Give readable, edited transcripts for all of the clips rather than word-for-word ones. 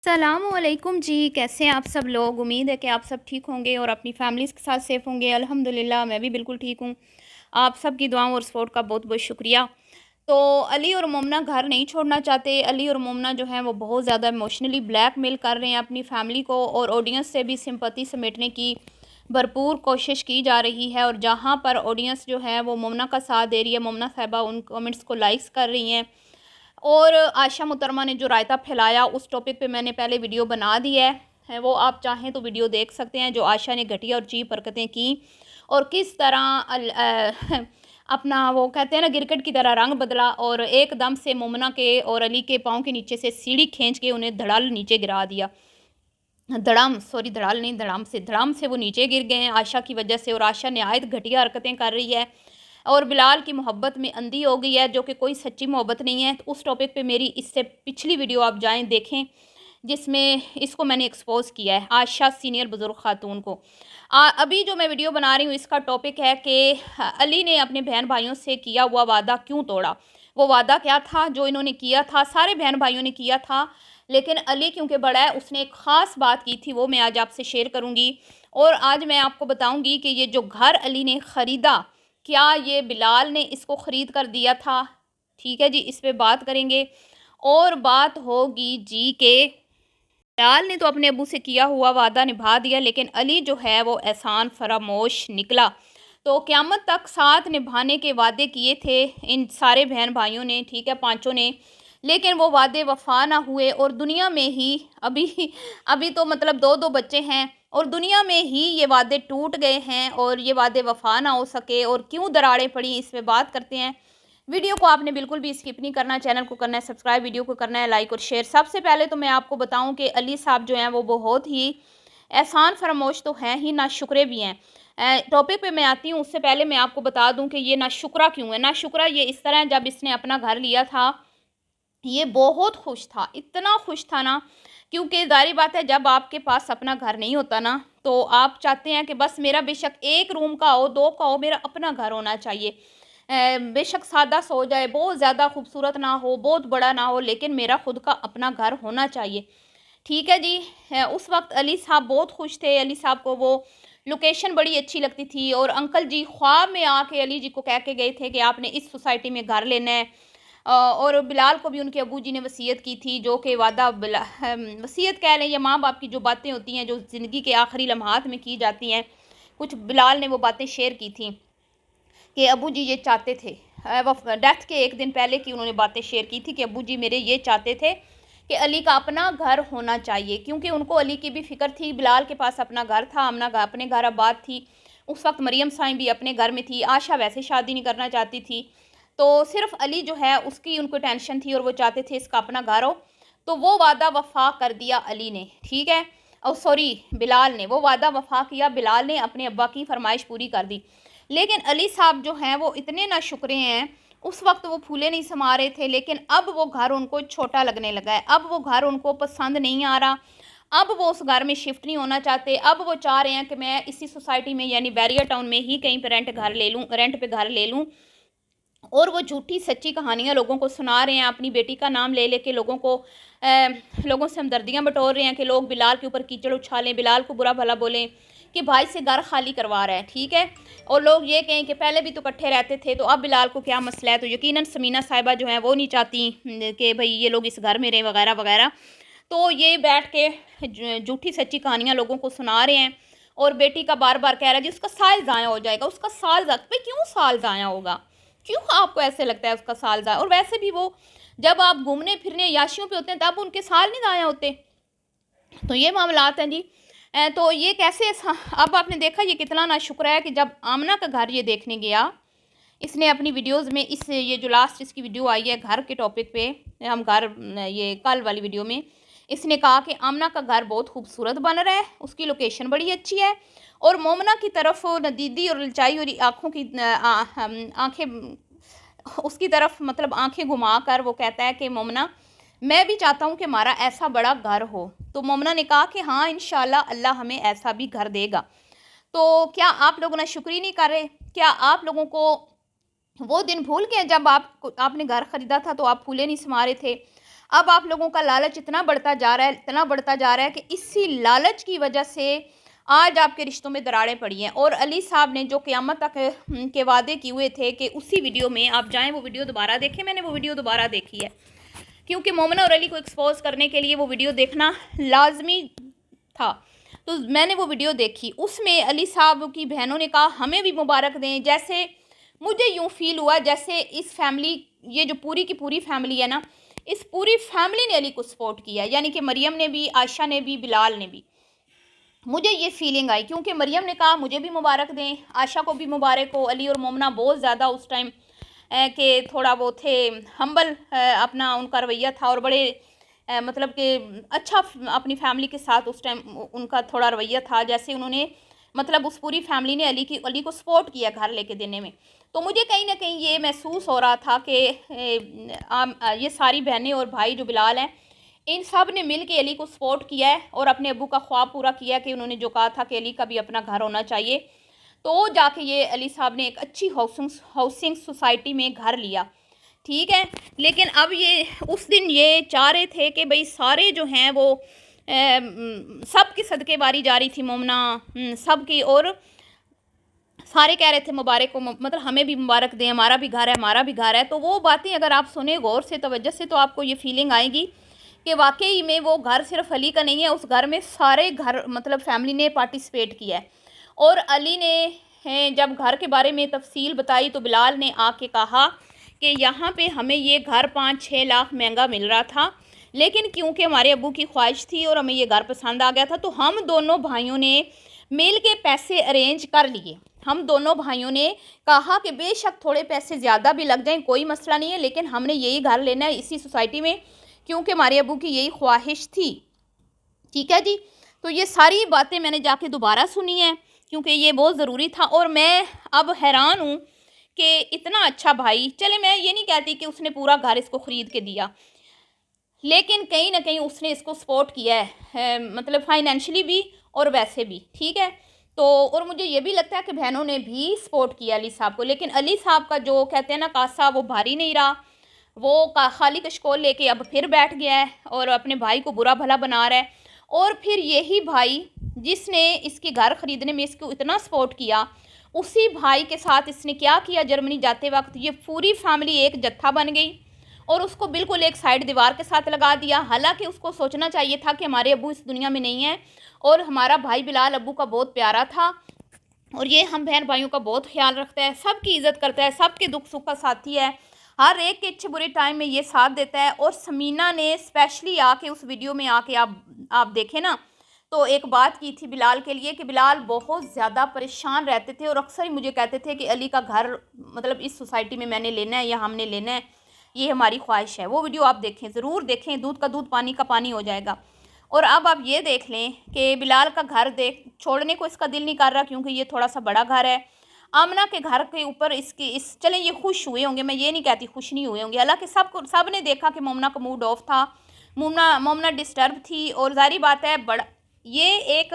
السلام علیکم جی، کیسے ہیں آپ سب لوگ؟ امید ہے کہ آپ سب ٹھیک ہوں گے اور اپنی فیملیز کے ساتھ سیف ہوں گے۔ الحمدللہ میں بھی بالکل ٹھیک ہوں۔ آپ سب کی دعاؤں اور سپورٹ کا بہت بہت شکریہ۔ تو علی اور مومنہ گھر نہیں چھوڑنا چاہتے۔ علی اور مومنہ جو ہیں وہ بہت زیادہ ایموشنلی بلیک میل کر رہے ہیں اپنی فیملی کو، اور آڈینس سے بھی سمپتی سمیٹنے کی بھرپور کوشش کی جا رہی ہے، اور جہاں پر آڈینس جو ہے وہ مومنہ کا ساتھ دے رہی ہے، مومنہ صاحبہ ان کمنٹس کو لائکس کر رہی ہیں۔ اور عائشہ محترمہ نے جو رائتہ پھیلایا اس ٹاپک پہ میں نے پہلے ویڈیو بنا دی ہے، وہ آپ چاہیں تو ویڈیو دیکھ سکتے ہیں، جو عائشہ نے گھٹیا اور چیپ حرکتیں کی اور کس طرح اپنا وہ کہتے ہیں نا گرکٹ کی طرح رنگ بدلا، اور ایک دم سے مومنہ کے اور علی کے پاؤں کے نیچے سے سیڑھی کھینچ کے انہیں دھڑال نیچے گرا دیا۔ دھڑام سے وہ نیچے گر گئے ہیں عائشہ کی وجہ سے، اور عائشہ نہایت گھٹیا حرکتیں کر رہی ہے اور بلال کی محبت میں اندھی ہو گئی ہے، جو کہ کوئی سچی محبت نہیں ہے۔ تو اس ٹاپک پہ میری اس سے پچھلی ویڈیو آپ جائیں دیکھیں، جس میں اس کو میں نے ایکسپوز کیا ہے، عائشہ سینئر بزرگ خاتون کو۔ ابھی جو میں ویڈیو بنا رہی ہوں اس کا ٹاپک ہے کہ علی نے اپنے بہن بھائیوں سے کیا ہوا وعدہ کیوں توڑا۔ وہ وعدہ کیا تھا جو انہوں نے کیا تھا؟ سارے بہن بھائیوں نے کیا تھا، لیکن علی کیونکہ بڑا ہے اس نے ایک خاص بات کی تھی، وہ میں آج آپ سے شیئر کروں گی۔ اور آج میں آپ کو بتاؤں گی کہ یہ جو گھر علی نے خریدا، کیا یہ بلال نے اس کو خرید کر دیا تھا؟ ٹھیک ہے جی، اس پہ بات کریں گے۔ اور بات ہوگی جی کہ بلال نے تو اپنے ابو سے کیا ہوا وعدہ نبھا دیا، لیکن علی جو ہے وہ احسان فراموش نکلا۔ تو قیامت تک ساتھ نبھانے کے وعدے کیے تھے ان سارے بہن بھائیوں نے، ٹھیک ہے، پانچوں نے، لیکن وہ وعدے وفا نہ ہوئے، اور دنیا میں ہی ابھی تو مطلب دو بچے ہیں، اور دنیا میں ہی یہ وعدے ٹوٹ گئے ہیں اور یہ وعدے وفا نہ ہو سکے، اور کیوں دراڑیں پڑی اس پہ بات کرتے ہیں۔ ویڈیو کو آپ نے بالکل بھی اسکپ نہیں کرنا، چینل کو کرنا ہے سبسکرائب، ویڈیو کو کرنا ہے لائک اور شیئر۔ سب سے پہلے تو میں آپ کو بتاؤں کہ علی صاحب جو ہیں وہ بہت ہی احسان فراموش تو ہیں ہی، ناشکرے بھی ہیں۔ ٹاپک پہ میں آتی ہوں، اس سے پہلے میں آپ کو بتا دوں کہ یہ ناشکرہ کیوں ہے۔ ناشکرہ یہ اس طرح ہے، جب اس نے اپنا گھر لیا تھا یہ بہت خوش تھا، اتنا خوش تھا نا، کیونکہ ظاہری بات ہے جب آپ کے پاس اپنا گھر نہیں ہوتا نا تو آپ چاہتے ہیں کہ بس میرا بے شک ایک روم کا ہو، دو کا ہو، میرا اپنا گھر ہونا چاہیے، بے شک سادہ سو جائے، بہت زیادہ خوبصورت نہ ہو، بہت بڑا نہ ہو، لیکن میرا خود کا اپنا گھر ہونا چاہیے۔ ٹھیک ہے جی، اس وقت علی صاحب بہت خوش تھے، علی صاحب کو وہ لوکیشن بڑی اچھی لگتی تھی، اور انکل جی خواب میں آ کے علی جی کو کہہ کے گئے تھے کہ آپ نے اس سوسائٹی میں گھر لینا ہے، اور بلال کو بھی ان کے ابو جی نے وصیت کی تھی، جو کہ وعدہ وصیت کہہ لیں یا ماں باپ کی جو باتیں ہوتی ہیں جو زندگی کے آخری لمحات میں کی جاتی ہیں، کچھ بلال نے وہ باتیں شیئر کی تھیں کہ ابو جی یہ چاہتے تھے، ڈیتھ کے ایک دن پہلے کی انہوں نے باتیں شیئر کی تھی کہ ابو جی میرے یہ چاہتے تھے کہ علی کا اپنا گھر ہونا چاہیے، کیونکہ ان کو علی کی بھی فکر تھی، بلال کے پاس اپنا گھر تھا، آمنہ اپنے گھر آباد تھی، اس وقت مریم سائیں بھی اپنے گھر میں تھی، عائشہ ویسے شادی نہیں کرنا چاہتی تھی، تو صرف علی جو ہے اس کی ان کو ٹینشن تھی، اور وہ چاہتے تھے اس کا اپنا گھر ہو، تو وہ وعدہ وفا کر دیا علی نے، ٹھیک ہے، بلال نے وہ وعدہ وفا کیا، بلال نے اپنے ابا کی فرمائش پوری کر دی، لیکن علی صاحب جو ہیں وہ اتنے ناشکرے ہیں، اس وقت وہ پھولے نہیں سما رہے تھے، لیکن اب وہ گھر ان کو چھوٹا لگنے لگا ہے، اب وہ گھر ان کو پسند نہیں آ رہا، اب وہ اس گھر میں شفٹ نہیں ہونا چاہتے، اب وہ چاہ رہے ہیں کہ میں اسی سوسائٹی میں یعنی بیریا ٹاؤن میں ہی کہیں پہ رینٹ پہ گھر لے لوں، اور وہ جھوٹی سچی کہانیاں لوگوں کو سنا رہے ہیں، اپنی بیٹی کا نام لے لے کے لوگوں سے ہمدردیاں بٹور رہے ہیں کہ لوگ بلال کے اوپر کیچڑ اچھالیں، بلال کو برا بھلا بولیں کہ بھائی سے گھر خالی کروا رہا ہے، ٹھیک ہے، اور لوگ یہ کہیں کہ پہلے بھی تو اکٹھے رہتے تھے تو اب بلال کو کیا مسئلہ ہے، تو یقیناً سمینہ صاحبہ جو ہیں وہ نہیں چاہتی کہ بھئی یہ لوگ اس گھر میں رہیں وغیرہ وغیرہ، تو یہ بیٹھ کے جھوٹی سچی کہانیاں لوگوں کو سنا رہے ہیں، اور بیٹی کا بار بار کہہ رہا ہے جی اس کا سال ضائع ہو جائے گا، اس کا سال ضائع، کیوں سال ضائع ہوگا؟ کیوں آپ کو ایسے لگتا ہے اس کا سال ضائع؟ اور ویسے بھی وہ جب آپ گھومنے پھرنے یاشیوں پہ ہوتے ہیں تب ان کے سال نہیں ضائع ہوتے، تو یہ معاملات ہیں جی۔ تو یہ کیسے اب آپ نے دیکھا یہ کتنا ناشکرہ ہے کہ جب آمنہ کا گھر یہ دیکھنے گیا، اس نے اپنی ویڈیوز میں یہ جو لاسٹ اس کی ویڈیو آئی ہے گھر کے ٹاپک پہ، ہم گھر یہ کل والی ویڈیو میں اس نے کہا کہ آمنہ کا گھر بہت خوبصورت بن رہا ہے، اس کی لوکیشن بڑی اچھی ہے، اور مومنہ کی طرف ندیدی اور للچائی اور آنکھیں اس کی طرف مطلب آنکھیں گھما کر وہ کہتا ہے کہ مومنہ میں بھی چاہتا ہوں کہ ہمارا ایسا بڑا گھر ہو، تو مومنہ نے کہا کہ ہاں انشاءاللہ اللہ ہمیں ایسا بھی گھر دے گا۔ تو کیا آپ لوگ ناشکری نہیں کر رہے؟ کیا آپ لوگوں کو وہ دن بھول گئے جب آپ نے گھر خریدا تھا تو آپ پھولے نہیں سما رہے تھے؟ اب آپ لوگوں کا لالچ اتنا بڑھتا جا رہا ہے، اتنا بڑھتا جا رہا ہے کہ اسی لالچ کی وجہ سے آج آپ کے رشتوں میں دراڑیں پڑی ہیں۔ اور علی صاحب نے جو قیامت تک کے وعدے کیے ہوئے تھے کہ اسی ویڈیو میں آپ جائیں وہ ویڈیو دوبارہ دیکھیں، میں نے وہ ویڈیو دوبارہ دیکھی ہے کیونکہ مومنہ اور علی کو ایکسپوز کرنے کے لیے وہ ویڈیو دیکھنا لازمی تھا، تو میں نے وہ ویڈیو دیکھی۔ اس میں علی صاحب کی بہنوں نے کہا ہمیں بھی مبارک دیں، جیسے مجھے یوں فیل ہوا جیسے اس فیملی، یہ جو پوری کی پوری فیملی ہے نا، اس پوری فیملی نے علی کو سپورٹ کیا، یعنی کہ مریم نے بھی، عائشہ نے بھی، بلال نے بھی۔ مجھے یہ فیلنگ آئی کیونکہ مریم نے کہا مجھے بھی مبارک دیں، عائشہ کو بھی مبارک ہو۔ علی اور مومنہ بہت زیادہ اس ٹائم کہ تھوڑا وہ تھے ہمبل، اپنا ان کا رویہ تھا، اور بڑے مطلب کہ اچھا اپنی فیملی کے ساتھ اس ٹائم ان کا تھوڑا رویہ تھا، جیسے انہوں نے مطلب اس پوری فیملی نے علی کو سپورٹ کیا گھر لے کے دینے میں۔ تو مجھے کہیں نہ کہیں یہ محسوس ہو رہا تھا کہ یہ ساری بہنیں اور بھائی جو بلال ہیں، ان سب نے مل کے علی کو سپورٹ کیا ہے اور اپنے ابو کا خواب پورا کیا کہ انہوں نے جو کہا تھا کہ علی کا بھی اپنا گھر ہونا چاہیے، تو جا کے یہ علی صاحب نے ایک اچھی ہاؤسنگ سوسائٹی میں گھر لیا، ٹھیک ہے۔ لیکن اب یہ اس دن یہ چاہ رہے تھے کہ بھئی سارے جو ہیں وہ سب کی صدقے باری جاری تھی مومنہ سب کی، اور سارے کہہ رہے تھے مبارک کو، مطلب ہمیں بھی مبارک دیں، ہمارا بھی گھر ہے، ہمارا بھی گھر ہے۔ تو وہ باتیں اگر آپ سنیں غور سے، توجہ سے، تو آپ کو یہ فیلنگ آئے گی کہ واقعی میں وہ گھر صرف علی کا نہیں ہے، اس گھر میں سارے گھر مطلب فیملی نے پارٹیسپیٹ کیا ہے۔ اور علی نے جب گھر کے بارے میں تفصیل بتائی تو بلال نے آ کے کہا کہ یہاں پہ ہمیں یہ گھر 5-6 لاکھ مہنگا مل رہا تھا، لیکن کیونکہ ہمارے ابو کی خواہش تھی اور ہمیں یہ گھر پسند آ گیا تھا، تو ہم دونوں بھائیوں نے مل کے پیسے ارینج کر لیے۔ ہم دونوں بھائیوں نے کہا کہ بے شک تھوڑے پیسے زیادہ بھی لگ جائیں کوئی مسئلہ نہیں ہے، لیکن ہم نے یہی گھر لینا ہے اسی سوسائٹی میں، کیونکہ ہمارے ابو کی یہی خواہش تھی، ٹھیک ہے جی۔ تو یہ ساری باتیں میں نے جا کے دوبارہ سنی ہیں کیونکہ یہ بہت ضروری تھا، اور میں اب حیران ہوں کہ اتنا اچھا بھائی، چلے میں یہ نہیں کہتی کہ اس نے پورا گھر اس کو خرید کے دیا، لیکن کہیں نہ کہیں اس نے اس کو سپورٹ کیا ہے، مطلب فائنینشلی بھی اور ویسے بھی، ٹھیک ہے۔ تو اور مجھے یہ بھی لگتا ہے کہ بہنوں نے بھی سپورٹ کیا علی صاحب کو، لیکن علی صاحب کا جو کہتے ہیں نا کاسا، وہ بھاری نہیں رہا، وہ خالی کشکول لے کے اب پھر بیٹھ گیا ہے اور اپنے بھائی کو برا بھلا بنا رہا ہے۔ اور پھر یہی بھائی جس نے اس کے گھر خریدنے میں اس کو اتنا سپورٹ کیا، اسی بھائی کے ساتھ اس نے کیا کیا جرمنی جاتے وقت، یہ پوری فیملی ایک جتھا بن گئی اور اس کو بالکل ایک سائیڈ دیوار کے ساتھ لگا دیا، حالانکہ اس کو سوچنا چاہیے تھا کہ ہمارے ابو اس دنیا میں نہیں ہیں اور ہمارا بھائی بلال ابو کا بہت پیارا تھا اور یہ ہم بہن بھائیوں کا بہت خیال رکھتا ہے، سب کی عزت کرتا ہے، سب کے دکھ سکھ کا ساتھی ہے، ہر ایک کے اچھے برے ٹائم میں یہ ساتھ دیتا ہے۔ اور سمینہ نے اسپیشلی آ کے اس ویڈیو میں آ کے آپ دیکھیں نا، تو ایک بات کی تھی بلال کے لیے کہ بلال بہت زیادہ پریشان رہتے تھے اور اکثر ہی مجھے کہتے تھے کہ علی کا گھر مطلب اس سوسائٹی میں نے لینا ہے یا ہم نے لینا ہے، یہ ہماری خواہش ہے۔ وہ ویڈیو آپ دیکھیں، ضرور دیکھیں، دودھ کا دودھ پانی کا پانی ہو جائے گا۔ اور اب آپ یہ دیکھ لیں کہ بلال کا گھر چھوڑنے کو اس کا دل نہیں کر رہا کیونکہ یہ تھوڑا سا بڑا گھر ہے۔ آمنہ کے گھر کے اوپر چلیں یہ خوش ہوئے ہوں گے، میں یہ نہیں کہتی خوش نہیں ہوئے ہوں گے، حالانکہ سب نے دیکھا کہ مومنہ کا موڈ آف تھا، مومنہ ڈسٹرب تھی، اور ظاہری بات ہے یہ ایک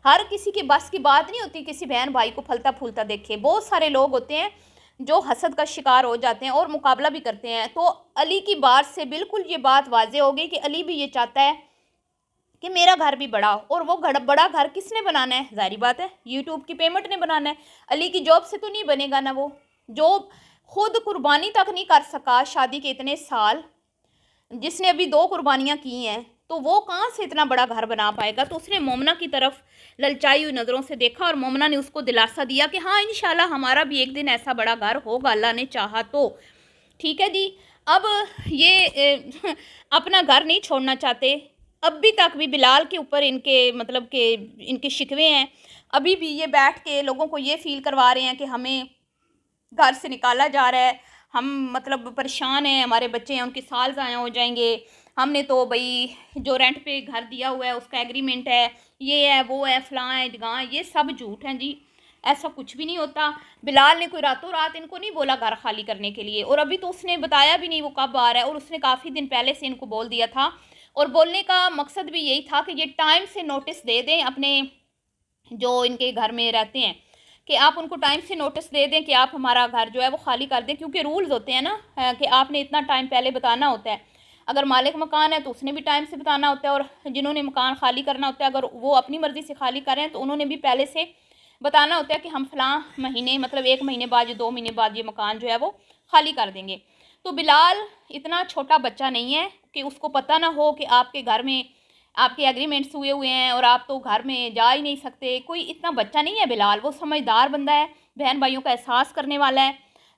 ہر کسی کی بس کی بات نہیں ہوتی کسی بہن بھائی کو پھلتا پھولتا دیکھے، بہت سارے لوگ ہوتے ہیں جو حسد کا شکار ہو جاتے ہیں اور مقابلہ بھی کرتے ہیں۔ تو علی کی بات سے بالکل یہ بات واضح ہو گئی کہ علی بھی یہ چاہتا ہے کہ میرا گھر بھی بڑا ہو، اور وہ بڑا گھر کس نے بنانا ہے؟ ظاہری بات ہے یوٹیوب کی پیمنٹ نے بنانا ہے، علی کی جاب سے تو نہیں بنے گا نا، وہ جو خود قربانی تک نہیں کر سکا شادی کے اتنے سال، جس نے ابھی 2 قربانیاں کی ہیں، تو وہ کہاں سے اتنا بڑا گھر بنا پائے گا؟ تو اس نے مومنہ کی طرف للچائی ہوئی نظروں سے دیکھا اور مومنہ نے اس کو دلاسا دیا کہ ہاں انشاءاللہ ہمارا بھی ایک دن ایسا بڑا گھر ہوگا، اللہ نے چاہا تو، ٹھیک ہے جی۔ اب یہ اپنا گھر نہیں چھوڑنا چاہتے، اب بھی تک بھی بلال کے اوپر ان کے مطلب کہ ان کے شکوے ہیں، ابھی بھی یہ بیٹھ کے لوگوں کو یہ فیل کروا رہے ہیں کہ ہمیں گھر سے نکالا جا رہا ہے، ہم مطلب پریشان ہیں، ہمارے بچے ہیں ان کے سال ضائع ہو جائیں گے، ہم نے تو بھئی جو رینٹ پہ گھر دیا ہوا ہے اس کا ایگریمنٹ ہے، یہ ہے وہ ہے فلاں ہے جگاں، یہ سب جھوٹ ہیں جی، ایسا کچھ بھی نہیں ہوتا۔ بلال نے کوئی راتوں رات ان کو نہیں بولا گھر خالی کرنے کے لیے، اور ابھی تو اس نے بتایا بھی نہیں وہ کب آ رہا ہے، اور اس نے کافی دن پہلے سے ان کو بول دیا تھا، اور بولنے کا مقصد بھی یہی تھا کہ یہ ٹائم سے نوٹس دے دیں اپنے جو ان کے گھر میں رہتے ہیں، کہ آپ ان کو ٹائم سے نوٹس دے دیں کہ آپ ہمارا گھر جو ہے وہ خالی کر دیں، کیونکہ رولز ہوتے ہیں نا کہ آپ نے اتنا ٹائم پہلے بتانا ہوتا ہے۔ اگر مالک مکان ہے تو اس نے بھی ٹائم سے بتانا ہوتا ہے، اور جنہوں نے مکان خالی کرنا ہوتا ہے اگر وہ اپنی مرضی سے خالی کریں تو انہوں نے بھی پہلے سے بتانا ہوتا ہے کہ ہم فلاں مہینے مطلب 1 مہینے بعد یا 2 مہینے بعد یہ مکان جو ہے وہ خالی کر دیں گے۔ تو بلال اتنا چھوٹا بچہ نہیں ہے کہ اس کو پتہ نہ ہو کہ آپ کے گھر میں آپ کے ایگریمنٹس ہوئے ہیں اور آپ تو گھر میں جا ہی نہیں سکتے۔ کوئی اتنا بچہ نہیں ہے بلال، وہ سمجھدار بندہ ہے، بہن بھائیوں کا احساس کرنے والا ہے۔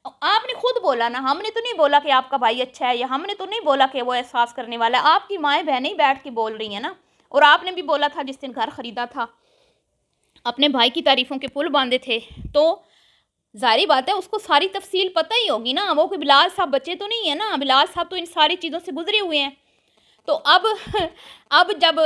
آپ نے خود بولا نا، ہم نے تو نہیں بولا کہ آپ کا بھائی اچھا ہے، یا ہم نے تو نہیں بولا کہ وہ احساس کرنے والا ہے، آپ کی مائیں بہنیں بیٹھ کے بول رہی ہیں نا۔ اور آپ نے بھی بولا تھا جس دن گھر خریدا تھا، اپنے بھائی کی تعریفوں کے پل باندھے تھے، تو ظاہری بات ہے اس کو ساری تفصیل پتہ ہی ہوگی نا۔ وہ کوئی بلال صاحب بچے تو نہیں ہیں نا، بلال صاحب تو ان ساری چیزوں سے گزرے ہوئے ہیں۔ تو اب جب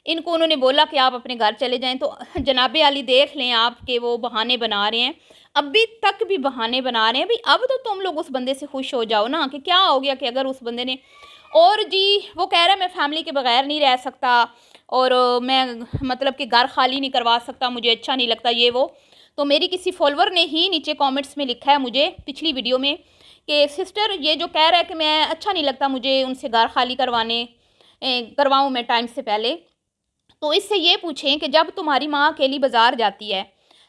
ان کو انہوں نے بولا کہ آپ اپنے گھر چلے جائیں تو جناب علی دیکھ لیں آپ کے وہ بہانے بنا رہے ہیں، ابھی تک بھی بہانے بنا رہے ہیں۔ بھئی اب تو تم لوگ اس بندے سے خوش ہو جاؤ نا، کہ کیا ہو گیا کہ اگر اس بندے نے، اور جی وہ کہہ رہا ہے میں فیملی کے بغیر نہیں رہ سکتا، اور میں مطلب کہ گھر خالی نہیں کروا سکتا، مجھے اچھا نہیں لگتا یہ وہ۔ تو میری کسی فالوور نے ہی نیچے کامنٹس میں لکھا ہے مجھے پچھلی ویڈیو میں کہ سسٹر یہ جو کہہ رہا ہے کہ میں اچھا نہیں لگتا مجھے ان سے گھر خالی کرواؤں میں ٹائم سے پہلے، تو اس سے یہ پوچھیں کہ جب تمہاری ماں اکیلی بازار جاتی ہے،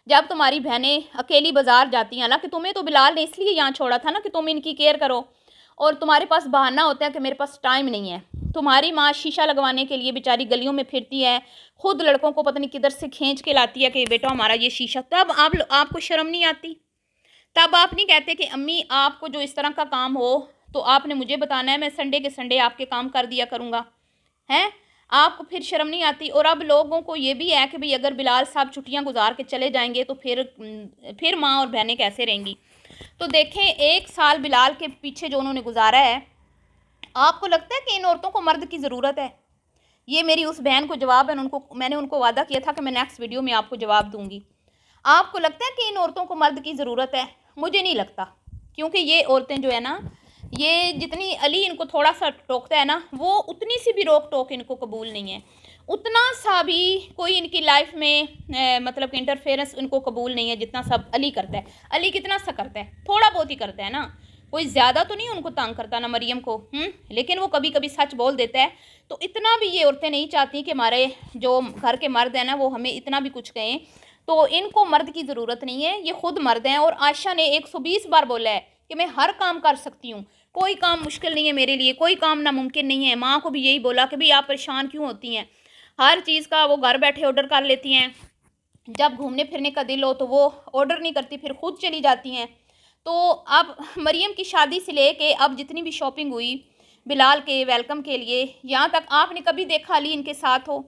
جب تمہاری بہنیں اکیلی بازار جاتی ہیں، حالانکہ تمہیں تو بلال نے اس لیے یہاں چھوڑا تھا نا کہ تم ان کی کیئر کرو، اور تمہارے پاس بہانہ ہوتا ہے کہ میرے پاس ٹائم نہیں ہے۔ تمہاری ماں شیشہ لگوانے کے لیے بیچاری گلیوں میں پھرتی ہے، خود لڑکوں کو پتہ نہیں کدھر سے کھینچ کے لاتی ہے کہ بیٹا ہمارا یہ شیشہ، تب آپ کو شرم نہیں آتی؟ تب آپ نہیں کہتے کہ امی آپ کو جو اس طرح کا کام ہو تو آپ نے مجھے بتانا ہے، میں سنڈے کے سنڈے آپ کے کام کر دیا کروں گا، ہیں؟ آپ کو پھر شرم نہیں آتی؟ اور اب لوگوں کو یہ بھی ہے کہ بھئی اگر بلال صاحب چھٹیاں گزار کے چلے جائیں گے تو پھر ماں اور بہنیں کیسے رہیں گی؟ تو دیکھیں 1 سال بلال کے پیچھے جو انہوں نے گزارا ہے، آپ کو لگتا ہے کہ ان عورتوں کو مرد کی ضرورت ہے؟ یہ میری اس بہن کو جواب ہے، میں نے ان کو وعدہ کیا تھا کہ میں نیکسٹ ویڈیو میں آپ کو جواب دوں گی۔ آپ کو لگتا ہے کہ ان عورتوں کو مرد کی ضرورت ہے؟ مجھے نہیں لگتا، کیونکہ یہ عورتیں جو ہے نا، یہ جتنی علی ان کو تھوڑا سا ٹوکتا ہے نا، وہ اتنی سی بھی روک ٹوک ان کو قبول نہیں ہے، اتنا سا بھی کوئی ان کی لائف میں مطلب کہ انٹرفیئرنس ان کو قبول نہیں ہے جتنا سب علی کرتا ہے۔ علی کتنا سا کرتا ہے؟ تھوڑا بہت ہی کرتا ہے نا، کوئی زیادہ تو نہیں ان کو تنگ کرتا نا مریم کو، لیکن وہ کبھی کبھی سچ بول دیتا ہے۔ تو اتنا بھی یہ عورتیں نہیں چاہتی کہ ہمارے جو گھر کے مرد ہیں نا وہ ہمیں اتنا بھی کچھ کہیں، تو ان کو مرد کی ضرورت نہیں ہے، یہ خود مرد ہیں۔ اور عائشہ نے 120 بار بولا ہے کہ میں ہر کام کر سکتی ہوں، کوئی کام مشکل نہیں ہے میرے لیے، کوئی کام ناممکن نہیں ہے۔ ماں کو بھی یہی بولا کہ بھئی آپ پریشان کیوں ہوتی ہیں، ہر چیز کا وہ گھر بیٹھے آرڈر کر لیتی ہیں، جب گھومنے پھرنے کا دل ہو تو وہ آرڈر نہیں کرتی، پھر خود چلی جاتی ہیں۔ تو اب مریم کی شادی سے لے کے اب جتنی بھی شاپنگ ہوئی بلال کے ویلکم کے لیے، یہاں تک آپ نے کبھی دیکھا علی ان کے ساتھ ہو؟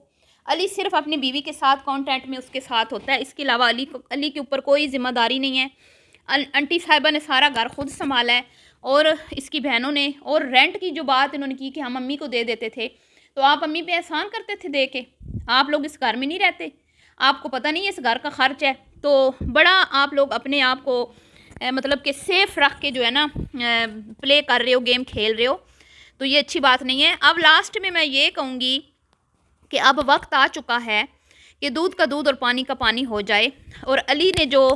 علی صرف اپنی بیوی کے ساتھ کانٹیکٹ میں اس کے ساتھ ہوتا ہے، اس کے علاوہ علی کے اوپر کوئی ذمہ داری نہیں ہے۔ انٹی صاحبہ نے سارا گھر خود سنبھالا ہے، اور اس کی بہنوں نے، اور رینٹ کی جو بات انہوں نے کی کہ ہم امی کو دے دیتے تھے، تو آپ امی پہ احسان کرتے تھے دے کے؟ آپ لوگ اس گھر میں نہیں رہتے، آپ کو پتہ نہیں ہے اس گھر کا خرچ ہے، تو بڑا آپ لوگ اپنے آپ کو مطلب کہ سیف رکھ کے جو ہے نا پلے کر رہے ہو، گیم کھیل رہے ہو، تو یہ اچھی بات نہیں ہے۔ اب لاسٹ میں یہ کہوں گی کہ اب وقت آ چکا ہے کہ دودھ کا دودھ اور پانی کا پانی ہو جائے، اور علی نے جو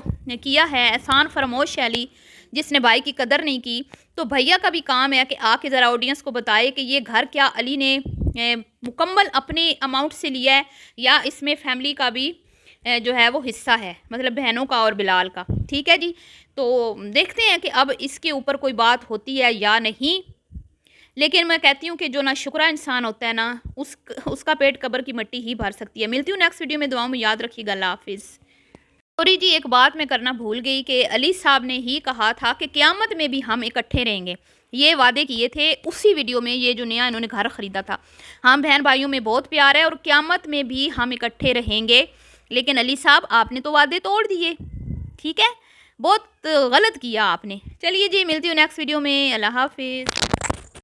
کیا ہے احسان فراموش ہے علی، جس نے بھائی کی قدر نہیں کی، تو بھیا کا بھی کام ہے کہ آ کے ذرا آڈینس کو بتائے کہ یہ گھر کیا علی نے مکمل اپنے اماؤنٹ سے لیا ہے، یا اس میں فیملی کا بھی جو ہے وہ حصہ ہے، مطلب بہنوں کا اور بلال کا، ٹھیک ہے جی۔ تو دیکھتے ہیں کہ اب اس کے اوپر کوئی بات ہوتی ہے یا نہیں، لیکن میں کہتی ہوں کہ جو ناشکرا انسان ہوتا ہے نا، اس کا پیٹ قبر کی مٹی ہی بھر سکتی ہے۔ ملتی ہوں نیکسٹ ویڈیو میں، دعاؤں میں یاد رکھیے گا، اللہ حافظ۔ سوری جی، ایک بات میں کرنا بھول گئی کہ علی صاحب نے ہی کہا تھا کہ قیامت میں بھی ہم اکٹھے رہیں گے، یہ وعدے کیے تھے اسی ویڈیو میں، یہ جو نیا انہوں نے گھر خریدا تھا۔ ہم بہن بھائیوں میں بہت پیار ہے، اور قیامت میں بھی ہم اکٹھے رہیں گے، لیکن علی صاحب آپ نے تو وعدے توڑ دیے، ٹھیک ہے، بہت غلط کیا آپ نے۔ چلیے جی، ملتی ہوں نیکسٹ ویڈیو میں، اللہ حافظ۔